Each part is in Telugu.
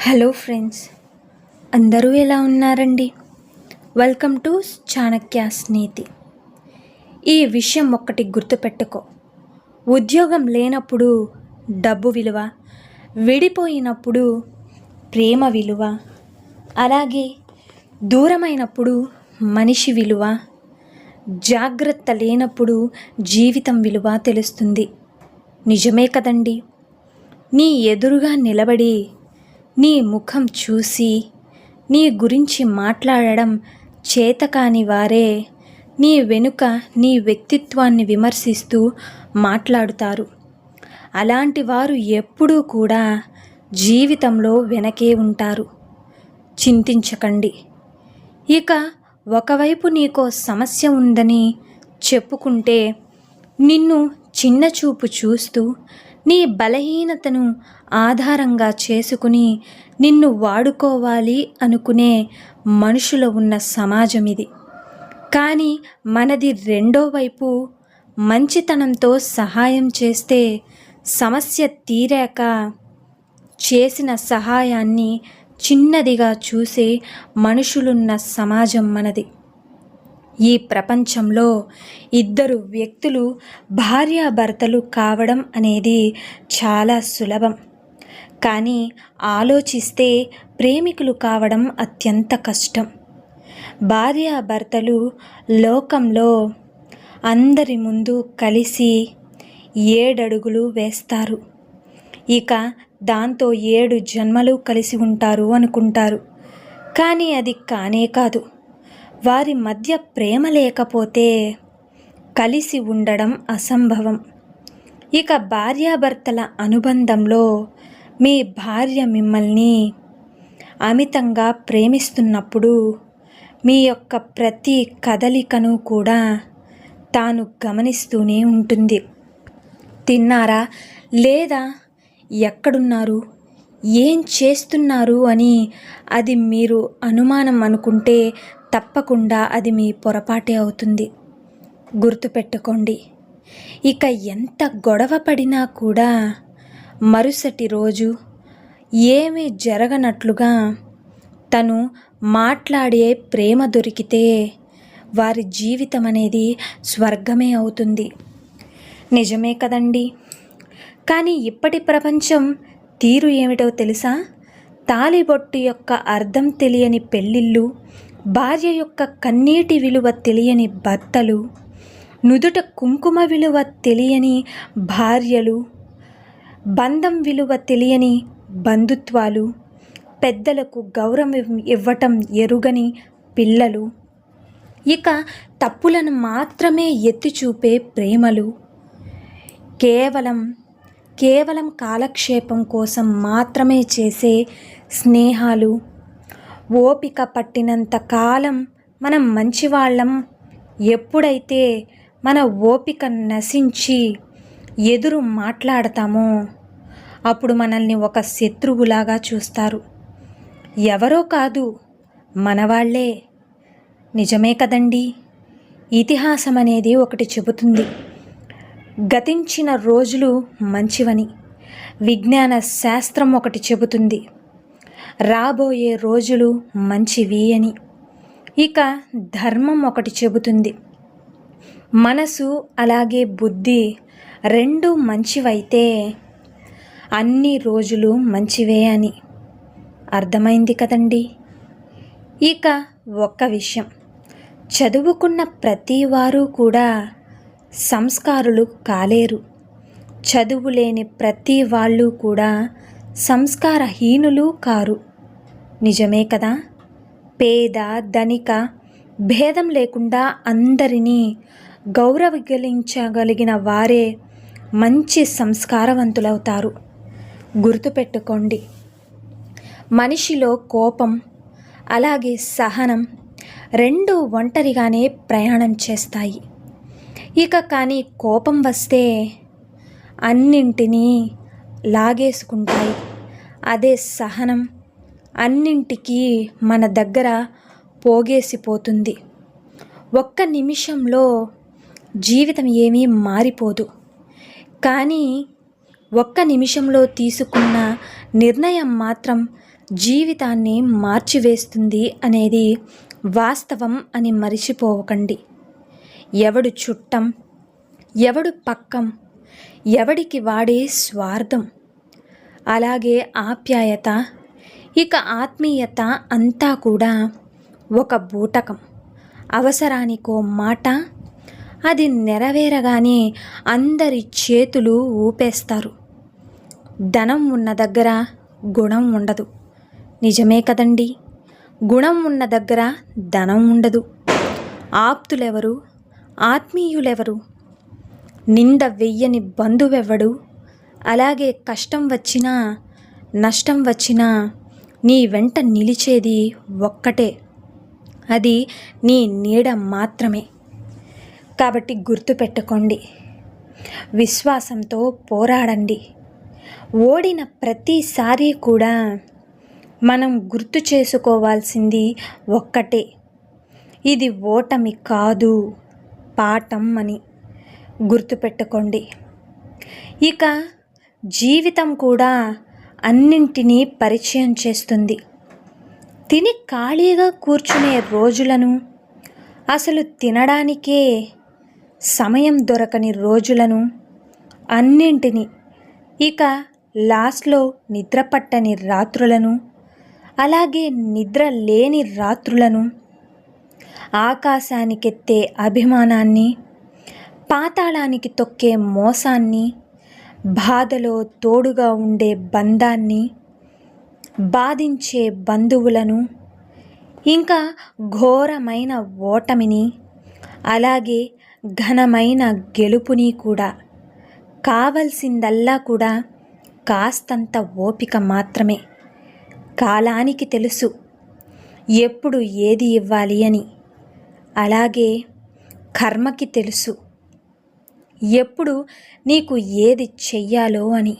హలో ఫ్రెండ్స్, అందరూ ఎలా ఉన్నారండి? వెల్కమ్ టు చాణక్యాస్ నీతి. ఈ విషయం ఒక్కటి గుర్తుపెట్టుకో. ఉద్యోగం లేనప్పుడు డబ్బు విలువ, విడిపోయినప్పుడు ప్రేమ విలువ, అలాగే దూరమైనప్పుడు మనిషి విలువ, జాగ్రత్త లేనప్పుడు జీవితం విలువ తెలుస్తుంది. నిజమే కదండి? నీ ఎదురుగా నిలబడి నీ ముఖం చూసి నీ గురించి మాట్లాడడం చేతకాని వారే నీ వెనుక నీ వ్యక్తిత్వాన్ని విమర్శిస్తూ మాట్లాడుతారు. అలాంటి వారు ఎప్పుడూ కూడా జీవితంలో వెనకే ఉంటారు. చింతించకండి. ఇక ఒకవైపు నీకో సమస్య ఉందని చెప్పుకుంటే నిన్ను చిన్నచూపు చూస్తూ నీ బలహీనతను ఆధారంగా చేసుకుని నిన్ను వాడుకోవాలి అనుకునే మనుషులు ఉన్న సమాజం ఇది. కానీ మనది రెండో వైపు. మంచితనంతో సహాయం చేస్తే సమస్య తీరాక చేసిన సహాయాన్ని చిన్నదిగా చూసే మనుషులున్న సమాజం మనది. ఈ ప్రపంచంలో ఇద్దరు వ్యక్తులు భార్యాభర్తలు కావడం అనేది చాలా సులభం. కానీ ఆలోచిస్తే ప్రేమికులు కావడం అత్యంత కష్టం. భార్యాభర్తలు లోకంలో అందరి ముందు కలిసి 7 అడుగులు వేస్తారు. ఇక దాంతో 7 జన్మలు కలిసి ఉంటారు అనుకుంటారు. కానీ అది కానే కాదు. వారి మధ్య ప్రేమ లేకపోతే కలిసి ఉండడం అసంభవం. ఇక భార్యాభర్తల అనుబంధంలో మీ భార్య మిమ్మల్ని అమితంగా ప్రేమిస్తున్నప్పుడు మీ యొక్క ప్రతి కదలికను కూడా తాను గమనిస్తూనే ఉంటుంది. తిన్నారా లేదా, ఎక్కడున్నారు, ఏం చేస్తున్నారు అని అది మీరు అనుమానం అనుకుంటే తప్పకుండా అది మీ పొరపాటే అవుతుంది. గుర్తుపెట్టుకోండి. ఇక ఎంత గొడవ పడినా కూడా మరుసటి రోజు ఏమీ జరగనట్లుగా తను మాట్లాడే ప్రేమ దొరికితే వారి జీవితం అనేది స్వర్గమే అవుతుంది. నిజమే కదండి? కానీ ఇప్పటి ప్రపంచం తీరు ఏమిటో తెలుసా? తాళిబొట్టు యొక్క అర్థం తెలియని పెళ్ళిళ్ళు, భార్య యొక్క కన్నీటి విలువ తెలియని భర్తలు, నుదుట కుంకుమ విలువ తెలియని భార్యలు, బంధం విలువ తెలియని బంధుత్వాలు, పెద్దలకు గౌరవం ఇవ్వటం ఎరుగని పిల్లలు, ఇక తప్పులను మాత్రమే ఎత్తి చూపే ప్రేమలు, కేవలం కాలక్షేపం కోసం మాత్రమే చేసే స్నేహాలు, ఓపిక పట్టినంత కాలం మనం మంచివాళ్ళం, ఎప్పుడైతే మన ఓపిక నశించి ఎదురు మాట్లాడతామో అప్పుడు మనల్ని ఒక శత్రువులాగా చూస్తారు. ఎవరో కాదు, మనవాళ్లే. నిజమే కదండి? ఇతిహాసం అనేది ఒకటి చెబుతుంది. గతించిన రోజులు మంచివని. విజ్ఞాన శాస్త్రం ఒకటి చెబుతుంది, రాబోయే రోజులు మంచివి అని. ఇక ధర్మం ఒకటి చెబుతుంది, మనసు అలాగే బుద్ధి రెండు మంచివైతే అన్ని రోజులు మంచివే అని. అర్థమైంది కదండి? ఇక ఒక్క విషయం, చదువుకున్న ప్రతి వారు కూడా సంస్కారులు కాలేరు. చదువు లేని ప్రతి వాళ్ళు కూడా సంస్కారహీనులు కారు. నిజమే కదా? పేద ధనిక భేదం లేకుండా అందరినీ గౌరవించగలిగిన వారే మంచి సంస్కారవంతులవుతారు. గుర్తుపెట్టుకోండి. మనిషిలో కోపం అలాగే సహనం రెండు ఒంటరిగానే ప్రయాణం చేస్తాయి. ఇక కానీ కోపం వస్తే అన్నింటినీ లాగేసుకుంటాయి. అదే సహనం అన్నింటికీ మన దగ్గర పోగేసిపోతుంది. ఒక్క నిమిషంలో జీవితం ఏమీ మారిపోదు. కానీ ఒక్క నిమిషంలో తీసుకున్న నిర్ణయం మాత్రం జీవితాన్ని మార్చివేస్తుంది అనేది వాస్తవం అని మరిచిపోవకండి. ఎవడు చుట్టం, ఎవడు పక్కం, ఎవడికి వాడే స్వార్థం, అలాగే ఆప్యాయత, ఇక ఆత్మీయత అంతా కూడా ఒక బూటకం. అవసరానికో మాట, అది నెరవేరగానే అందరి చేతులు ఊపేస్తారు. ధనం ఉన్న దగ్గర గుణం ఉండదు. నిజమే కదండి. గుణం ఉన్న దగ్గర ధనం ఉండదు. ఆప్తులెవరు, ఆత్మీయులెవరు, నింద వెయ్యని బంధువెవ్వడు, అలాగే కష్టం వచ్చినా నష్టం వచ్చినా నీ వెంట నిలిచేది ఒక్కటే, అది నీ నీడ మాత్రమే. కాబట్టి గుర్తుపెట్టుకోండి, విశ్వాసంతో పోరాడండి. ఓడిన ప్రతిసారి కూడా మనం గుర్తు చేసుకోవాల్సింది ఒక్కటే, ఇది ఓటమి కాదు, పాఠం అని గుర్తుపెట్టుకోండి. ఇక జీవితం కూడా అన్నింటినీ పరిచయం చేస్తుంది. తిని ఖాళీగా కూర్చునే రోజులను, అసలు తినడానికే సమయం దొరకని రోజులను, అన్నింటినీ, ఇక లాస్ట్లో నిద్ర పట్టని రాత్రులను, అలాగే నిద్ర లేని రాత్రులను, ఆకాశానికెత్తే అభిమానాన్ని, పాతాళానికి తొక్కే మోసాన్ని, బాధలో తోడుగా ఉండే బంధాన్ని, బాధించే బంధువులను, ఇంకా ఘోరమైన ఓటమిని, అలాగే ఘనమైన గెలుపుని కూడా. కావలసిందల్లా కూడా కాస్తంత ఓపిక మాత్రమే. కాలానికి తెలుసు ఎప్పుడు ఏది ఇవ్వాలి అని, అలాగే కర్మకి తెలుసు ఎప్పుడు నీకు ఏది చెయ్యాలో అని.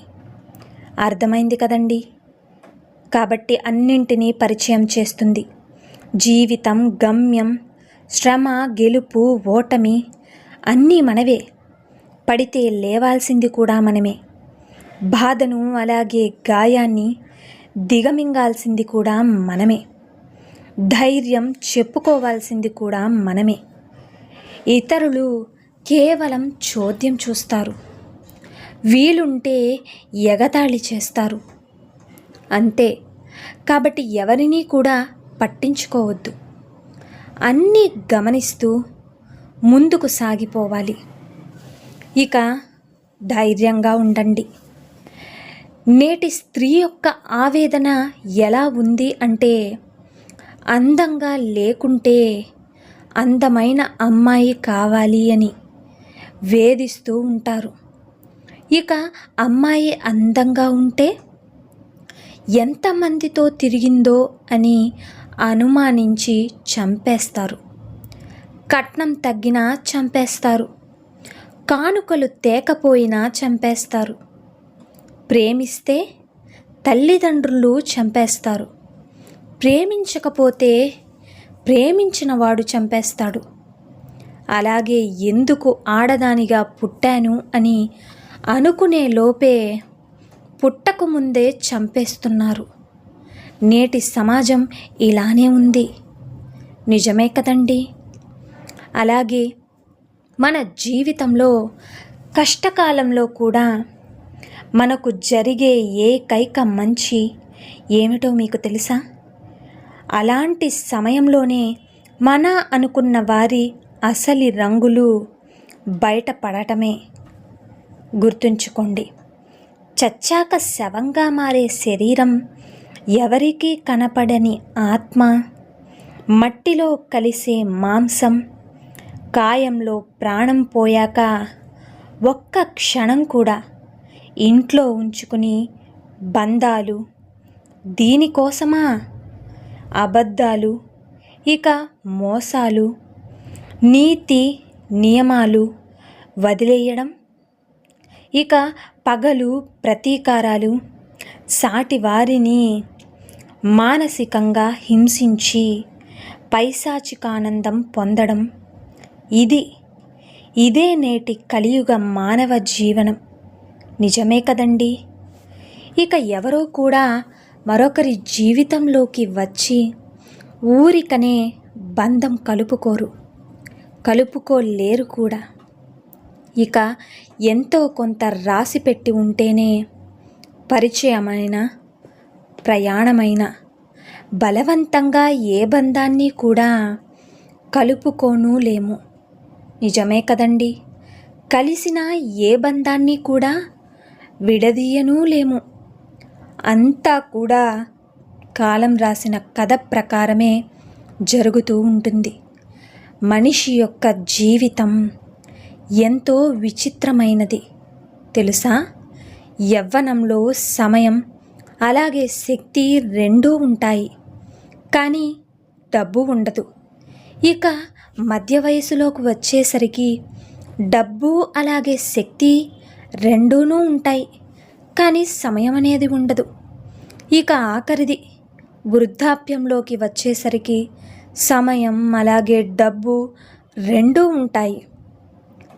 అర్థమైంది కదండి. కాబట్టి అన్నింటినీ పరిచయం చేస్తుంది. జీవితం, గమ్యం, శ్రమ, గెలుపు, ఓటమి అన్నీ మనవే. పడితే లేవాల్సింది కూడా మనమే. బాధను, అలాగే గాయాన్ని దిగమింగాల్సింది కూడా మనమే. ధైర్యం చెప్పుకోవాల్సింది కూడా మనమే. ఇతరులు కేవలం చోద్యం చూస్తారు, వీలుంటే ఎగతాళి చేస్తారు, అంతే. కాబట్టి ఎవరినీ కూడా పట్టించుకోవద్దు. అన్నీ గమనిస్తూ ముందుకు సాగిపోవాలి. ఇక ధైర్యంగా ఉండండి. నేటి స్త్రీ యొక్క ఆవేదన ఎలా ఉంది అంటే, అందంగా లేకుంటే అందమైన అమ్మాయి కావాలి అని వేధిస్తూ ఉంటారు. ఇక అమ్మాయి అందంగా ఉంటే ఎంతమందితో తిరిగిందో అని అనుమానించి చంపేస్తారు. కట్నం తగ్గినా చంపేస్తారు, కానుకలు తేకపోయినా చంపేస్తారు. ప్రేమిస్తే తల్లిదండ్రులు చంపేస్తారు, ప్రేమించకపోతే ప్రేమించినవాడు చంపేస్తాడు. అలాగే ఎందుకు ఆడదానిగా పుట్టాను అని అనుకునే లోపే పుట్టకముందే చంపేస్తున్నారు. నేటి సమాజం ఇలానే ఉంది. నిజమే కదండి. అలాగే మన జీవితంలో కష్టకాలంలో కూడా మనకు జరిగే ఏకైక మంచి ఏమిటో మీకు తెలుసా? అలాంటి సమయంలోనే మన అనుకున్న వారి అసలి రంగులు బయటపడటమే. గుర్తుంచుకోండి, చచ్చాక శవంగా మారే శరీరం, ఎవరికీ కనపడని ఆత్మ, మట్టిలో కలిసే మాంసం, కాయంలో ప్రాణం పోయాక ఒక్క క్షణం కూడా ఇంట్లో ఉంచుకుని బంధాలు, దీనికోసమా? అబద్ధాలు, ఇక మోసాలు, నీతి నియమాలు వదిలేయడం, ఇక పగలు ప్రతీకారాలు, సాటి వారిని మానసికంగా హింసించి పైశాచికానందం పొందడం, ఇదే నేటి కలియుగ మానవ జీవనం. నిజమే కదండి. ఇక ఎవరో కూడా మరొకరి జీవితంలోకి వచ్చి ఊరికనే బంధం కలుపుకోలేరు కూడా. ఇక ఎంతో కొంత రాసి పెట్టి ఉంటేనే పరిచయమైన ప్రయాణమైన బలవంతంగా ఏ బంధాన్ని కూడా కలుపుకోలేము. నిజమే కదండి. కలిసిన ఏ బంధాన్ని కూడా విడదీయలేము. అంతా కూడా కాలం రాసిన కథ ప్రకారమే జరుగుతూ ఉంటుంది. మనిషి యొక్క జీవితం ఎంతో విచిత్రమైనది తెలుసా. యవ్వనంలో సమయం అలాగే శక్తి రెండూ ఉంటాయి, కానీ డబ్బు ఉండదు. ఇక మధ్య వయసులోకి వచ్చేసరికి డబ్బు అలాగే శక్తి రెండూనూ ఉంటాయి, కానీ సమయం అనేది ఉండదు. ఇక ఆఖరిది వృద్ధాప్యంలోకి వచ్చేసరికి సమయం అలాగే డబ్బు రెండూ ఉంటాయి,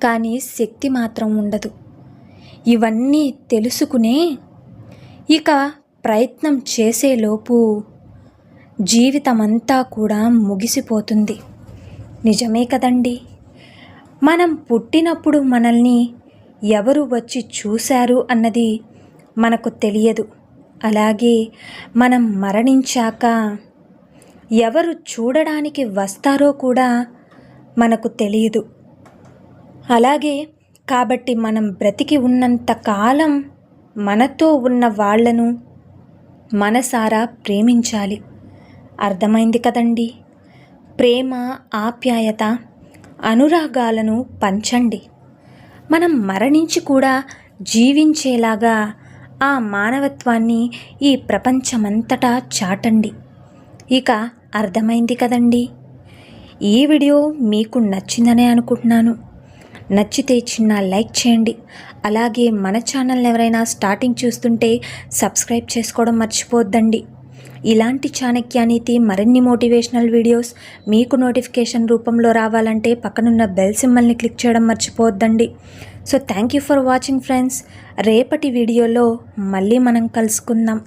కానీ శక్తి మాత్రం ఉండదు. ఇవన్నీ తెలుసుకునే ఇక ప్రయత్నం చేసేలోపు జీవితమంతా కూడా ముగిసిపోతుంది. నిజమే కదండి. మనం పుట్టినప్పుడు మనల్ని ఎవరు వచ్చి చూశారు అన్నది మనకు తెలియదు. అలాగే మనం మరణించాక ఎవరు చూడడానికి వస్తారో కూడా మనకు తెలియదు. అలాగే కాబట్టి మనం బ్రతికి ఉన్నంత కాలం మనతో ఉన్న వాళ్లను మనసారా ప్రేమించాలి. అర్థమైంది కదండి. ప్రేమ, ఆప్యాయత, అనురాగాలను పంచండి. మనం మరణించి కూడా జీవించేలాగా ఆ మానవత్వాన్ని ఈ ప్రపంచమంతటా చాటండి. ఇక అర్థమైంది కదండి. ఈ వీడియో మీకు నచ్చిందనే అనుకుంటున్నాను. నచ్చితే చిన్న లైక్ చేయండి. అలాగే మన ఛానల్ ఎవరైనా స్టార్టింగ్ చూస్తుంటే సబ్స్క్రైబ్ చేసుకోవడం మర్చిపోద్దండి. ఇలాంటి చాణక్యనీతి మరిన్ని మోటివేషనల్ వీడియోస్ మీకు నోటిఫికేషన్ రూపంలో రావాలంటే పక్కనున్న బెల్ సింబల్ని క్లిక్ చేయడం మర్చిపోవద్దండి. So thank you for watching friends. రేపటి వీడియోలో మళ్ళీ మనం కలుసుకుందాం.